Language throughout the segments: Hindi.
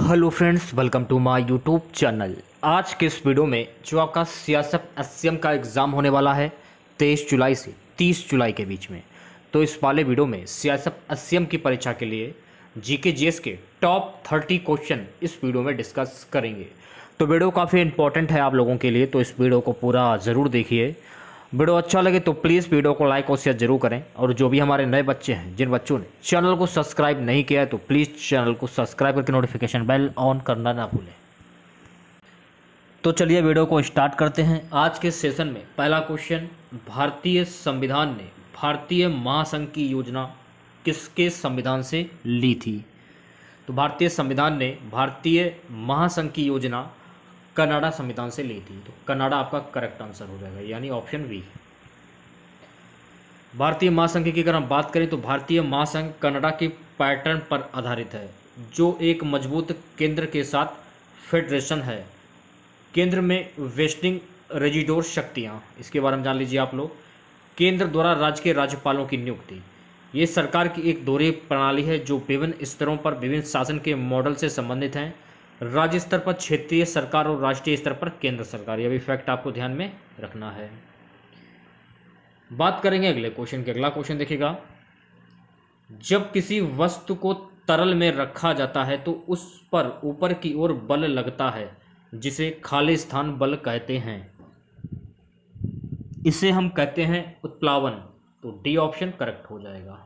Hello friends, welcome to my YouTube channel. आज के इस वीडियो में जो आपका सियासत एससीएम का एग्ज़ाम होने वाला है 23 जुलाई से 30 जुलाई के बीच में, तो इस वाले वीडियो में सियासत एससीएम की परीक्षा के लिए जीके जीएस के टॉप 30 क्वेश्चन इस वीडियो में डिस्कस करेंगे। तो वीडियो काफ़ी इंपॉर्टेंट है आप लोगों के लिए, तो इस वीडियो को पूरा ज़रूर देखिए। वीडियो अच्छा लगे तो प्लीज़ वीडियो को लाइक और शेयर जरूर करें, और जो भी हमारे नए बच्चे हैं, जिन बच्चों ने चैनल को सब्सक्राइब नहीं किया है, तो प्लीज़ चैनल को सब्सक्राइब करके नोटिफिकेशन बेल ऑन करना ना भूलें। तो चलिए वीडियो को स्टार्ट करते हैं। आज के सेशन में पहला क्वेश्चन, भारतीय संविधान ने भारतीय महासंघ की योजना किसके संविधान से ली थी? तो भारतीय संविधान ने भारतीय महासंघ की योजना कनाडा संविधान से ली थी। तो कनाडा आपका करेक्ट आंसर हो जाएगा, यानी ऑप्शन बी। भारतीय महासंघ की अगर हम बात करें तो भारतीय महासंघ कनाडा के पैटर्न पर आधारित है, जो एक मजबूत केंद्र के साथ फेडरेशन है। केंद्र में वेस्टिंग रेजिडोर शक्तियाँ, इसके बारे में जान लीजिए आप लोग। केंद्र द्वारा राज्य के राज्यपालों की नियुक्ति, ये सरकार की एक दोहरी प्रणाली है जो विभिन्न स्तरों पर विभिन्न शासन के मॉडल से संबंधित हैं। राज्य स्तर पर क्षेत्रीय सरकार और राष्ट्रीय स्तर पर केंद्र सरकार, यह भी फैक्ट आपको ध्यान में रखना है। बात करेंगे अगले क्वेश्चन की। अगला क्वेश्चन देखिएगा, जब किसी वस्तु को तरल में रखा जाता है तो उस पर ऊपर की ओर बल लगता है, जिसे खाली स्थान बल कहते हैं। इसे हम कहते हैं उत्प्लावन। तो डी ऑप्शन करेक्ट हो जाएगा।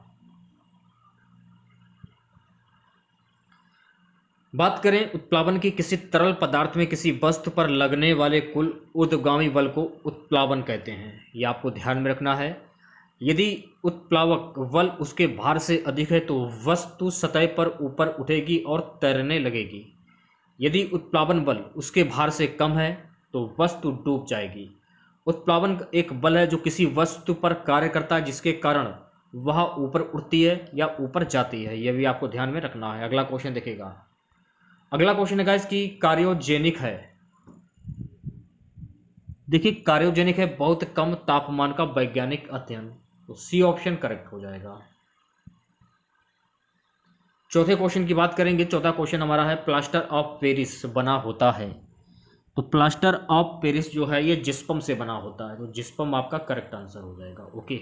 बात करें उत्प्लावन की, किसी तरल पदार्थ में किसी वस्तु पर लगने वाले कुल ऊर्ध्वगामी बल को उत्प्लावन कहते हैं। यह आपको ध्यान में रखना है। यदि उत्प्लावक बल उसके भार से अधिक है तो वस्तु सतह पर ऊपर उठेगी और तैरने लगेगी। यदि उत्प्लावन बल उसके भार से कम है तो वस्तु डूब जाएगी। उत्प्लावन एक बल है जो किसी वस्तु पर कार्य करता है, जिसके कारण वह ऊपर उठती है या ऊपर जाती है। यह भी आपको ध्यान में रखना है। अगला क्वेश्चन देखिएगा। अगला क्वेश्चन है गाइस कि कार्योजेनिक है। देखिए, कार्योजेनिक है बहुत कम तापमान का वैज्ञानिक अध्ययन। तो सी ऑप्शन करेक्ट हो जाएगा। चौथे क्वेश्चन की बात करेंगे। चौथा क्वेश्चन हमारा है, प्लास्टर ऑफ पेरिस बना होता है। तो प्लास्टर ऑफ पेरिस जो है ये जिस्पम से बना होता है। तो जिस्पम आपका करेक्ट आंसर हो जाएगा। ओके,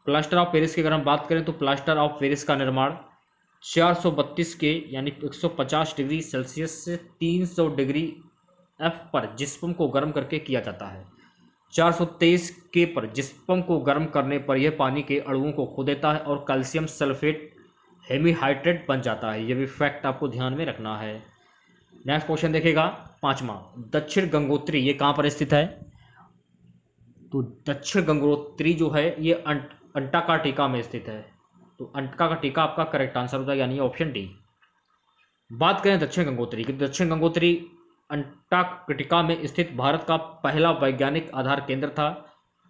प्लास्टर ऑफ पेरिस की अगर हम बात करें तो प्लास्टर ऑफ पेरिस का निर्माण 432 के यानी 150 डिग्री सेल्सियस से 300 डिग्री एफ पर जिस्पम को गर्म करके किया जाता है। 423 के पर जिस्पम को गर्म करने पर यह पानी के अणुओं को खो देता है और कैल्शियम सल्फेट हेमीहाइड्रेट बन जाता है। यह भी फैक्ट आपको ध्यान में रखना है। नेक्स्ट क्वेश्चन देखेगा, पांचवा, दक्षिण गंगोत्री ये कहाँ पर स्थित है? तो दक्षिण गंगोत्री जो है ये अंटार्कटिका में स्थित है। तो अंटार्कटिका आपका करेक्ट आंसर होता है, यानी ऑप्शन डी। बात करें दक्षिण गंगोत्री की, दक्षिण गंगोत्री अंटार्कटिका में स्थित भारत का पहला वैज्ञानिक आधार केंद्र था,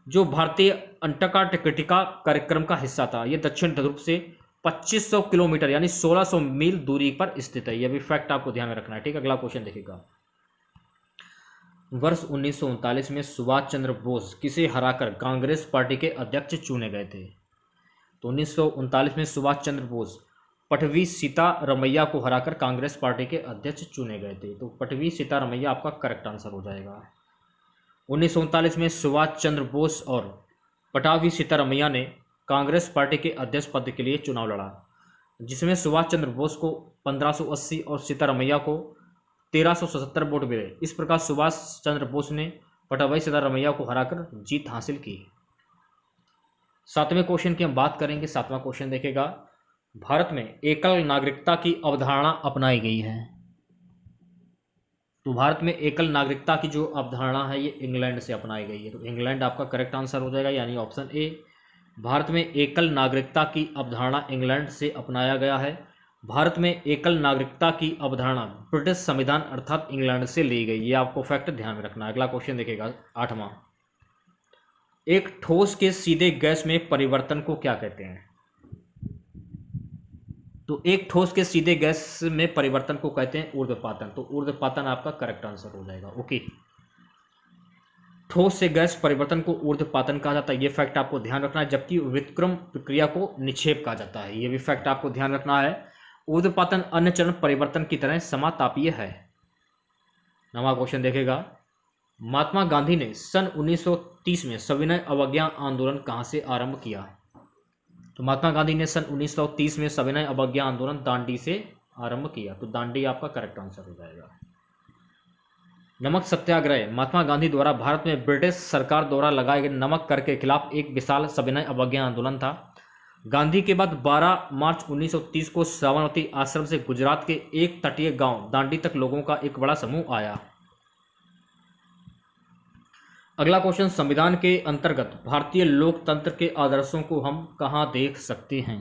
जो भारतीय अंटार्कटिका कार्यक्रम का हिस्सा था। यह दक्षिण ध्रुव से 2500 किलोमीटर यानी 1600 मील दूरी पर स्थित है। यह भी फैक्ट आपको ध्यान में रखना है। ठीक है, अगला क्वेश्चन देखिएगा। वर्ष 1939 में सुभाष चंद्र बोस किसे हराकर कांग्रेस पार्टी के अध्यक्ष चुने गए थे? तो 1939 में सुभाष चंद्र बोस पटवी सीतारमैया को हराकर कांग्रेस पार्टी के अध्यक्ष चुने गए थे। तो पटवी सीतारमैया आपका करेक्ट आंसर हो जाएगा। 1939 में सुभाष चंद्र बोस और पटावी सीतारमैया ने कांग्रेस पार्टी के अध्यक्ष पद के लिए चुनाव लड़ा, जिसमें सुभाष चंद्र बोस को 1580 और सीतारमैया को 1377 वोट मिले। इस प्रकार सुभाष चंद्र बोस ने पटावी सीतारमैया को हराकर जीत हासिल की। सातवें क्वेश्चन की हम बात करेंगे। सातवां क्वेश्चन देखेगा, भारत में एकल नागरिकता की अवधारणा अपनाई गई है। तो भारत में एकल नागरिकता की जो अवधारणा है ये इंग्लैंड से अपनाई गई है। तो इंग्लैंड आपका करेक्ट आंसर हो जाएगा, यानी ऑप्शन ए। भारत में एकल नागरिकता की अवधारणा इंग्लैंड से अपनाया गया है। भारत में एकल नागरिकता की अवधारणा ब्रिटिश संविधान अर्थात इंग्लैंड से ली गई। ये आपको फैक्ट ध्यान में रखना है। अगला क्वेश्चन देखेगा, आठवां, एक ठोस के सीधे गैस में परिवर्तन को क्या कहते हैं? तो एक ठोस के सीधे गैस में परिवर्तन को कहते हैं ऊर्ध्वपातन। तो ऊर्ध्वपातन आपका करेक्ट आंसर हो जाएगा। ओके, ठोस से गैस परिवर्तन को ऊर्ध्वपातन कहा जाता है। ये फैक्ट आपको ध्यान रखना है। जबकि व्युत्क्रम प्रक्रिया को निक्षेप कहा जाता है। ये भी फैक्ट आपको ध्यान रखना है। ऊर्ध्वपातन अन्य चरण परिवर्तन की तरह समातापीय है। 9वां क्वेश्चन देखेगा, महात्मा गांधी ने सन 1930 में सविनय अवज्ञा आंदोलन कहां से आरंभ किया? तो महात्मा गांधी ने सन 1930 में सविनय अवज्ञा आंदोलन दांडी से आरंभ किया। तो दांडी आपका करेक्ट आंसर हो जाएगा। नमक सत्याग्रह महात्मा गांधी द्वारा भारत में ब्रिटिश सरकार द्वारा लगाए गए नमक कर के खिलाफ एक विशाल सविनय अवज्ञा आंदोलन था। गांधी के बाद 12 मार्च 1930 को साबरमती आश्रम से गुजरात के एक तटीय गांव दांडी तक लोगों का एक बड़ा समूह आया। अगला क्वेश्चन, संविधान के अंतर्गत भारतीय लोकतंत्र के आदर्शों को हम कहां देख सकते हैं?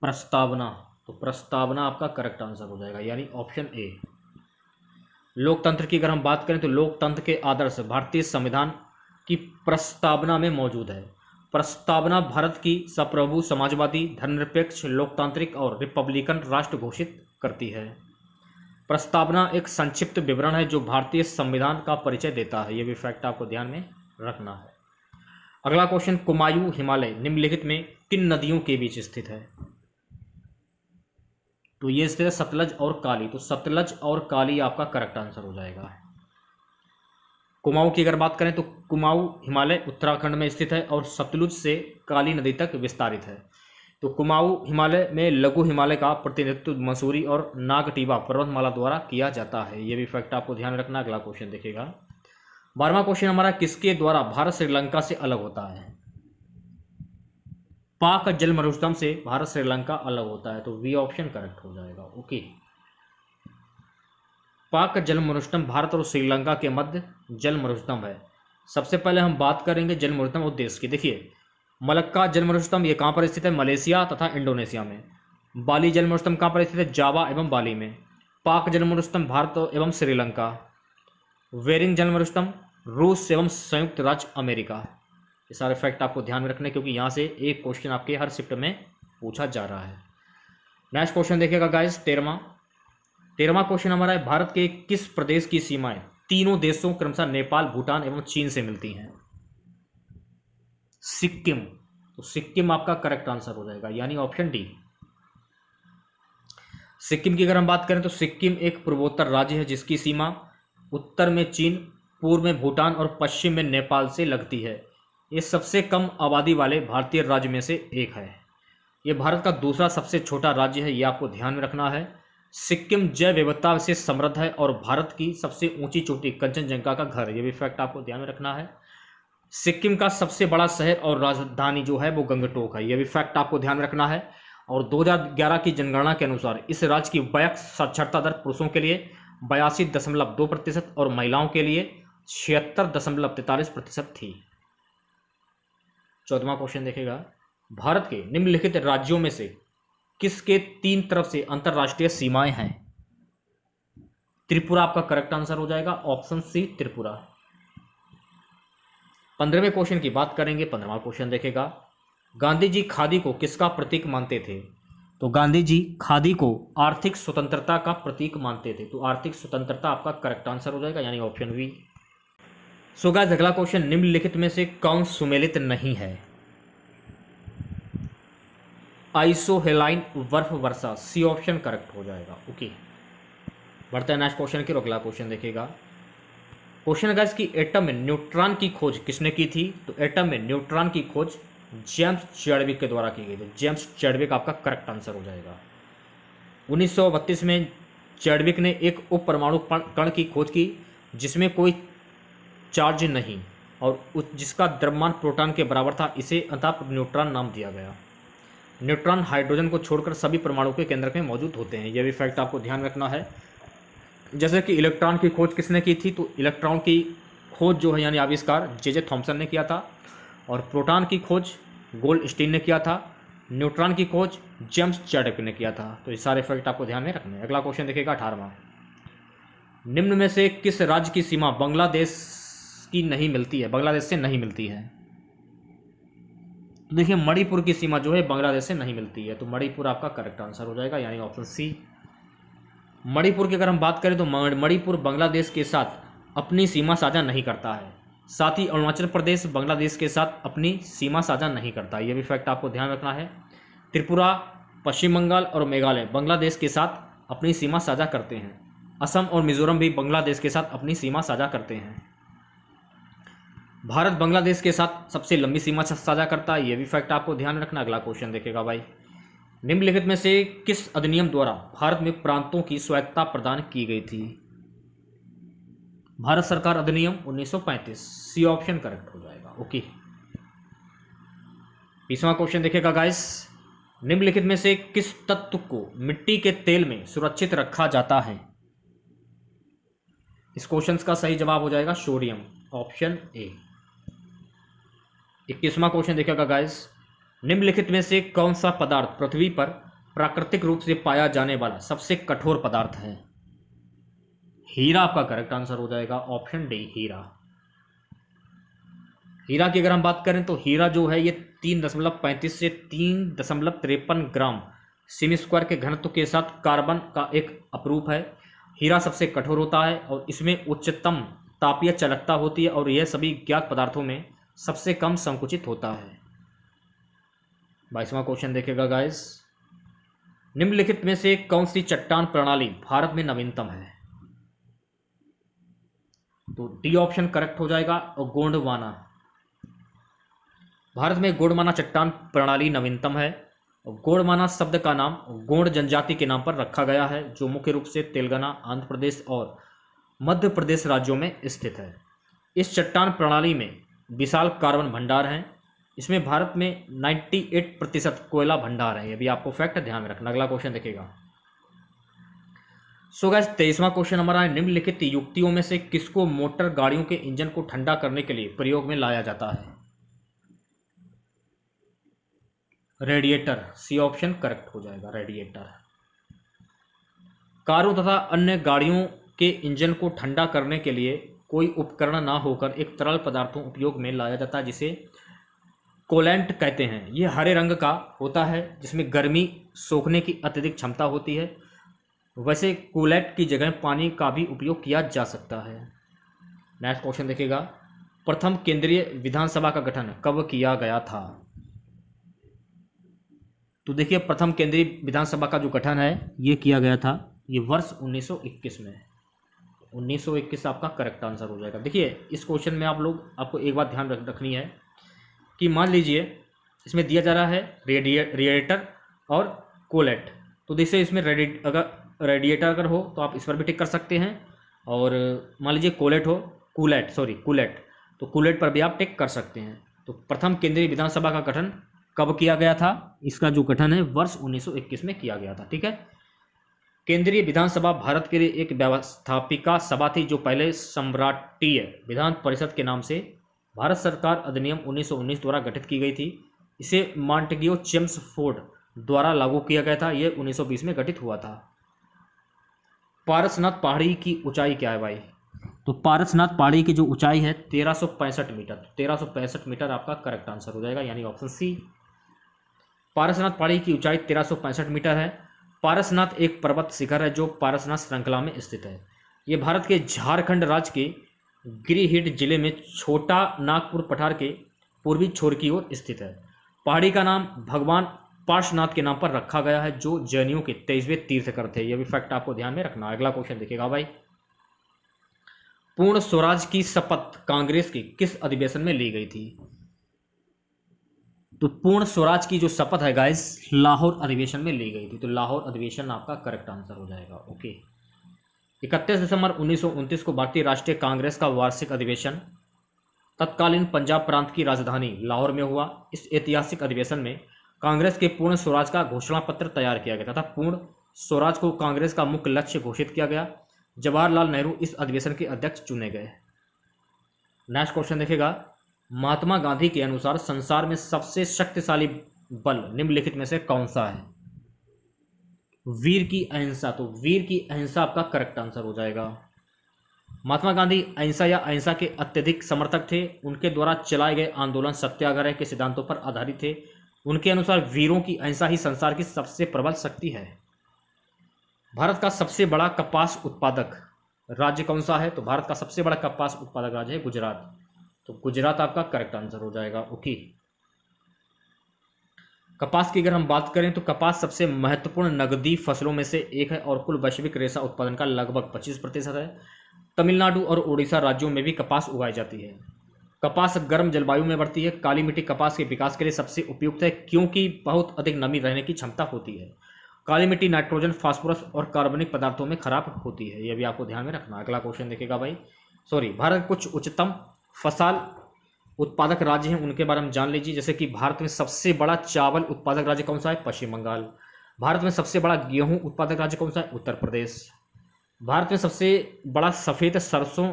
प्रस्तावना। तो प्रस्तावना आपका करेक्ट आंसर हो जाएगा, यानी ऑप्शन ए। लोकतंत्र की अगर हम बात करें तो लोकतंत्र के आदर्श भारतीय संविधान की प्रस्तावना में मौजूद है। प्रस्तावना भारत की सप्रभु, समाजवादी, धर्मनिरपेक्ष, लोकतांत्रिक और रिपब्लिकन राष्ट्र घोषित करती है। प्रस्तावना एक संक्षिप्त विवरण है जो भारतीय संविधान का परिचय देता है। यह भी फैक्ट आपको ध्यान में रखना है। अगला क्वेश्चन, कुमायूं हिमालय निम्नलिखित में किन नदियों के बीच स्थित है? तो ये स्थित है सतलज और काली। तो सतलज और काली आपका करेक्ट आंसर हो जाएगा। कुमाऊं की अगर बात करें तो कुमाऊं हिमालय उत्तराखंड में स्थित है और सतलुज से काली नदी तक विस्तारित है। तो कुमाऊं हिमालय में लघु हिमालय का प्रतिनिधित्व मसूरी और नागटीवा पर्वतमाला द्वारा किया जाता है। यह भी फैक्ट आपको ध्यान रखना। अगला क्वेश्चन देखिएगा, 12वां क्वेश्चन हमारा, किसके द्वारा भारत श्रीलंका से अलग होता है? पाक जल मरुस्थल से भारत श्रीलंका अलग होता है। तो वी ऑप्शन करेक्ट हो जाएगा। ओके, पाक जल मरुस्थल भारत और श्रीलंका के मध्य जल मरुस्थल है। सबसे पहले हम बात करेंगे जल मरुस्थल उद्देश्य की। देखिए, मलक्का जल मरुस्थल ये कहाँ पर स्थित है? मलेशिया तथा इंडोनेशिया में। बाली जल मरुस्थल कहाँ पर स्थित है? जावा एवं बाली में। पाक जल मरुस्थल भारत एवं श्रीलंका। वेरिंग जल मरुस्थल रूस एवं संयुक्त राज्य अमेरिका। ये सारे फैक्ट आपको ध्यान में रखने, क्योंकि यहाँ से एक क्वेश्चन आपके हर शिफ्ट में पूछा जा रहा है। नेक्स्ट क्वेश्चन देखिएगा गाइस, 13वां क्वेश्चन हमारा है, भारत के किस प्रदेश की सीमाएं तीनों देशों क्रमशः नेपाल, भूटान एवं चीन से मिलती हैं? सिक्किम। तो सिक्किम आपका करेक्ट आंसर हो जाएगा, यानी ऑप्शन डी। सिक्किम की अगर हम बात करें तो सिक्किम एक पूर्वोत्तर राज्य है जिसकी सीमा उत्तर में चीन, पूर्व में भूटान और पश्चिम में नेपाल से लगती है। ये सबसे कम आबादी वाले भारतीय राज्य में से एक है। ये भारत का दूसरा सबसे छोटा राज्य है, ये आपको ध्यान में रखना है। सिक्किम जैव विविधता से समृद्ध है और भारत की सबसे ऊंची चोटी कंचनजंगा का घर है। ये भी फैक्ट आपको ध्यान में रखना है। सिक्किम का सबसे बड़ा शहर और राजधानी जो है वो गंगटोक है। यह भी फैक्ट आपको ध्यान में रखना है। और 2011 की जनगणना के अनुसार इस राज्य की वयस्क साक्षरता दर पुरुषों के लिए 82.2% और महिलाओं के लिए 76.43% थी। 14वां क्वेश्चन देखेगा, भारत के निम्नलिखित राज्यों में से किसके 3 तरफ से अंतरराष्ट्रीय सीमाएं हैं? त्रिपुरा आपका करेक्ट आंसर हो जाएगा, ऑप्शन सी त्रिपुरा। 15वें क्वेश्चन की बात करेंगे। 15वां क्वेश्चन देखेगा, गांधी जी खादी को किसका प्रतीक मानते थे? तो गांधी जी खादी को आर्थिक स्वतंत्रता का प्रतीक मानते थे। तो आर्थिक स्वतंत्रता आपका करेक्ट आंसर हो जाएगा, यानी ऑप्शन वी। सो गाइस, अगला क्वेश्चन, निम्नलिखित में से कौन सुमेलित नहीं है? आइसोहेलाइन बर्फ वर्षा, सी ऑप्शन करेक्ट हो जाएगा। ओके, बढ़ते हैं नेक्स्ट क्वेश्चन की। अगला क्वेश्चन देखेगा, क्वेश्चन गाइस कि एटम में न्यूट्रॉन की खोज किसने की थी? तो एटम में न्यूट्रॉन की खोज जेम्स चैडविक के द्वारा की गई थी। जेम्स चैडविक आपका करेक्ट आंसर हो जाएगा। 1932 में चैडविक ने एक उप परमाणु कण की खोज की जिसमें कोई चार्ज नहीं और जिसका द्रव्यमान प्रोटॉन के बराबर था। इसे अतः न्यूट्रॉन नाम दिया गया। न्यूट्रॉन हाइड्रोजन को छोड़कर सभी परमाणु के केंद्र में मौजूद होते हैं। यह भी फैक्ट आपको ध्यान रखना है। जैसे कि इलेक्ट्रॉन की खोज किसने की थी? तो इलेक्ट्रॉन की खोज जो है यानी आविष्कार जे थॉमसन ने किया था। और प्रोटॉन की खोज गोल्डस्टीन ने किया था। न्यूट्रॉन की खोज जेम्स चैडविक ने किया था। तो ये सारे फैक्ट आपको ध्यान में रखने हैं। अगला क्वेश्चन देखिएगा 18वां, निम्न में से किस राज्य की सीमा बांग्लादेश की नहीं मिलती है? बांग्लादेश से नहीं मिलती है। तो देखिए, मणिपुर की सीमा जो है बांग्लादेश से नहीं मिलती है। तो मणिपुर आपका करेक्ट आंसर हो जाएगा, यानी ऑप्शन सी। मणिपुर की अगर हम बात करें तो मणिपुर बांग्लादेश के साथ अपनी सीमा साझा नहीं करता है। साथ ही अरुणाचल प्रदेश बांग्लादेश के साथ अपनी सीमा साझा नहीं करता। यह भी फैक्ट आपको ध्यान रखना है। त्रिपुरा पश्चिम बंगाल और मेघालय बांग्लादेश के साथ अपनी सीमा साझा करते हैं। असम और मिजोरम भी बांग्लादेश के साथ अपनी सीमा साझा करते हैं। भारत बांग्लादेश के साथ सबसे लंबी सीमा साझा करता है, ये भी फैक्ट आपको ध्यान रखना। अगला क्वेश्चन देखेगा भाई, निम्नलिखित में से किस अधिनियम द्वारा भारत में प्रांतों की स्वायत्तता प्रदान की गई थी? भारत सरकार अधिनियम 1935, सी ऑप्शन करेक्ट हो जाएगा। ओके, 20वां क्वेश्चन देखेगा गाइस, निम्नलिखित में से किस तत्व को मिट्टी के तेल में सुरक्षित रखा जाता है? इस क्वेश्चन का सही जवाब हो जाएगा सोडियम, ऑप्शन ए। 21वां क्वेश्चन देखेगा गाइस, निम्नलिखित में से कौन सा पदार्थ पृथ्वी पर प्राकृतिक रूप से पाया जाने वाला सबसे कठोर पदार्थ है? हीरा आपका करेक्ट आंसर हो जाएगा, ऑप्शन डी हीरा। हीरा की अगर हम बात करें तो हीरा जो है ये 3.35 से 3.53 ग्राम सेमी स्क्वायर के घनत्व के साथ कार्बन का एक अपरूप है। हीरा सबसे कठोर होता है और इसमें उच्चतम तापीय चालकता होती है और यह सभी ज्ञात पदार्थों में सबसे कम संकुचित होता है। 22वां क्वेश्चन देखेगा गाइस, निम्नलिखित में से कौन सी चट्टान प्रणाली भारत में नवीनतम है? तो डी ऑप्शन करेक्ट हो जाएगा और गोंडवाना। भारत में गोंडवाना चट्टान प्रणाली नवीनतम है और गोंडवाना शब्द का नाम गोंड जनजाति के नाम पर रखा गया है, जो मुख्य रूप से तेलंगाना, आंध्र प्रदेश और मध्य प्रदेश राज्यों में स्थित है। इस चट्टान प्रणाली में विशाल कार्बन भंडार हैं। इसमें भारत में 98% कोयला भंडार है, ये भी आपको फैक्ट ध्यान में रखना। अगला क्वेश्चन देखेगा, सो गाइस 23वां क्वेश्चन हमारा है, निम्नलिखित युक्तियों में से किसको मोटर गाड़ियों के इंजन को ठंडा करने के लिए प्रयोग में लाया जाता है? रेडिएटर, सी ऑप्शन करेक्ट हो जाएगा, रेडिएटर। कारों तथा अन्य गाड़ियों के इंजन को ठंडा करने के लिए कोई उपकरण ना होकर एक तरल पदार्थों उपयोग में लाया जाता है जिसे कोलेंट कहते हैं। यह हरे रंग का होता है जिसमें गर्मी सोखने की अत्यधिक क्षमता होती है। वैसे कूलेंट की जगह पानी का भी उपयोग किया जा सकता है। नेक्स्ट क्वेश्चन देखिएगा, प्रथम केंद्रीय विधानसभा का गठन कब किया गया था? तो देखिए, प्रथम केंद्रीय विधानसभा का जो गठन है ये किया गया था, ये वर्ष 1921 में। 1921 आपका करेक्ट आंसर हो जाएगा। देखिए, इस क्वेश्चन में आपको एक बात ध्यान रखनी है कि मान लीजिए इसमें दिया जा रहा है रेडिएटर और कूलेंट, तो देखिए इसमें रेडिएटर अगर हो तो आप इस पर भी टिक कर सकते हैं, और मान लीजिए कूलेंट तो कूलेंट पर भी आप टिक कर सकते हैं। तो प्रथम केंद्रीय विधानसभा का गठन कब किया गया था? इसका जो गठन है वर्ष 1921 में किया गया था। ठीक है, केंद्रीय विधानसभा भारत के लिए एक व्यवस्थापिका सभा थी जो पहले सम्राटीय विधान परिषद के नाम से भारत सरकार अधिनियम 1919 द्वारा गठित की गई थी। इसे मॉन्टेग्यू चेम्सफोर्ड द्वारा लागू किया गया था। यह 1920 में गठित हुआ था। पारसनाथ पहाड़ी की ऊंचाई क्या है भाई? तो पारसनाथ पहाड़ी की जो ऊंचाई है 1365 मीटर। 1365 मीटर आपका करेक्ट आंसर हो जाएगा, यानी ऑप्शन सी। पारसनाथ पहाड़ी की ऊंचाई 1365 मीटर है। पारसनाथ एक पर्वत शिखर है जो पारसनाथ श्रृंखला में स्थित है। ये भारत के झारखंड राज्य के गिरिडीह जिले में छोटा नागपुर पठार के पूर्वी छोर की ओर स्थित है। पहाड़ी का नाम भगवान पार्श्वनाथ के नाम पर रखा गया है जो जैनियों के 23वें तीर्थकर थे। यह भी फैक्ट आपको ध्यान में रखना है। अगला क्वेश्चन देखिएगा भाई, पूर्ण स्वराज की शपथ कांग्रेस की किस अधिवेशन में ली गई थी? तो पूर्ण स्वराज की जो शपथ है गाइस लाहौर अधिवेशन में ली गई थी। तो लाहौर अधिवेशन आपका करेक्ट आंसर हो जाएगा। ओके, 31 दिसंबर 1929 को भारतीय राष्ट्रीय कांग्रेस का वार्षिक अधिवेशन तत्कालीन पंजाब प्रांत की राजधानी लाहौर में हुआ। इस ऐतिहासिक अधिवेशन में कांग्रेस के पूर्ण स्वराज का घोषणा पत्र तैयार किया गया था। पूर्ण स्वराज को कांग्रेस का मुख्य लक्ष्य घोषित किया गया। जवाहरलाल नेहरू इस अधिवेशन के अध्यक्ष चुने गए। नेक्स्ट क्वेश्चन देखेगा, महात्मा गांधी के अनुसार संसार में सबसे शक्तिशाली बल निम्नलिखित में से कौन सा है? वीर की अहिंसा। तो वीर की अहिंसा आपका करेक्ट आंसर हो जाएगा। महात्मा गांधी अहिंसा या अहिंसा के अत्यधिक समर्थक थे। उनके द्वारा चलाए गए आंदोलन सत्याग्रह के सिद्धांतों पर आधारित थे। उनके अनुसार वीरों की अहिंसा ही संसार की सबसे प्रबल शक्ति है। भारत का सबसे बड़ा कपास उत्पादक राज्य कौन सा है? तो भारत का सबसे बड़ा कपास उत्पादक राज्य है गुजरात। तो गुजरात आपका करेक्ट आंसर हो जाएगा। ओके, कपास की अगर हम बात करें तो कपास सबसे महत्वपूर्ण नकदी फसलों में से एक है और कुल वैश्विक रेशा उत्पादन का लगभग 25% है। तमिलनाडु और उड़ीसा राज्यों में भी कपास उगाई जाती है। कपास गर्म जलवायु में बढ़ती है। काली मिट्टी कपास के विकास के लिए सबसे उपयुक्त है क्योंकि बहुत अधिक नमी रहने की क्षमता होती है। काली मिट्टी नाइट्रोजन, फास्फोरस और कार्बनिक पदार्थों में खराब होती है, यह भी आपको ध्यान में रखना। अगला क्वेश्चन देखिएगा भाई। भारत कुछ उच्चतम फसल उत्पादक राज्य हैं, उनके बारे में जान लीजिए। जैसे कि भारत में सबसे बड़ा चावल उत्पादक राज्य कौन सा है? पश्चिम बंगाल। भारत में सबसे बड़ा गेहूं उत्पादक राज्य कौन सा है? उत्तर प्रदेश। भारत में सबसे बड़ा सफ़ेद सरसों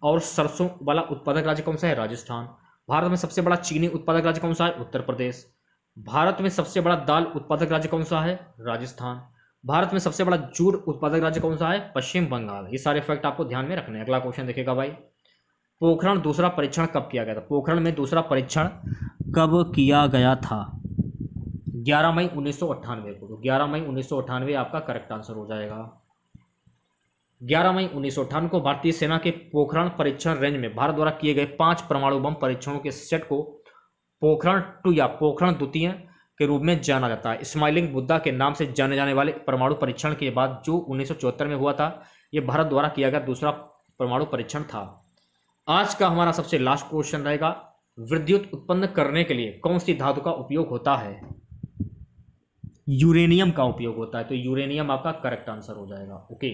और सरसों वाला उत्पादक राज्य कौन सा है? राजस्थान। भारत में सबसे बड़ा चीनी उत्पादक राज्य कौन सा है? उत्तर प्रदेश। भारत में सबसे बड़ा दाल उत्पादक राज्य कौन सा है? राजस्थान। भारत में सबसे बड़ा जूट उत्पादक राज्य कौन सा है? पश्चिम बंगाल। ये सारे फैक्ट आपको ध्यान में रखने हैं। अगला क्वेश्चन देखिएगा भाई। पोखरण दूसरा परीक्षण कब किया गया था? पोखरण में दूसरा परीक्षण कब किया गया था? 11 मई 1998 को। तो 11 मई 1998 आपका करेक्ट आंसर हो जाएगा। 11 मई 1998 को भारतीय सेना के पोखरण परीक्षण रेंज में भारत द्वारा किए गए 5 परमाणु बम परीक्षणों के सेट को पोखरण 2 या पोखरण द्वितीय के रूप में जाना जाता है। स्माइलिंग बुद्धा के नाम से जाने जाने वाले परमाणु परीक्षण के बाद जो 1974 में हुआ था, यह भारत द्वारा किया गया दूसरा परमाणु परीक्षण था। आज का हमारा सबसे लास्ट क्वेश्चन रहेगा, विद्युत उत्पन्न करने के लिए कौन सी धातु का उपयोग होता है? यूरेनियम का उपयोग होता है। तो यूरेनियम आपका करेक्ट आंसर हो जाएगा। ओके,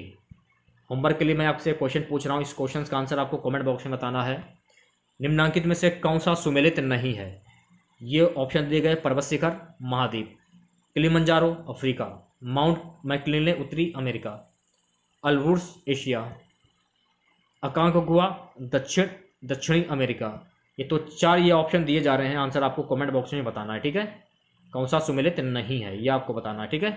होमवर्क के लिए मैं आपसे क्वेश्चन पूछ रहा हूँ, इस क्वेश्चन का आंसर आपको कमेंट बॉक्स में बताना है। निम्नांकित में से कौन सा सुमेलित नहीं है? ये ऑप्शन दिए गए, पर्वत शिखर महाद्वीप, किलिमंजारो अफ्रीका, माउंट मैककिनले उत्तरी अमेरिका, अल्बुर्स एशिया, अकांकगुआ दक्षिणी अमेरिका। ये तो 4 ये ऑप्शन दिए जा रहे हैं। आंसर आपको कमेंट बॉक्स में बताना है, ठीक है? कौन सा सुमेलित नहीं है ये आपको बताना है, ठीक है?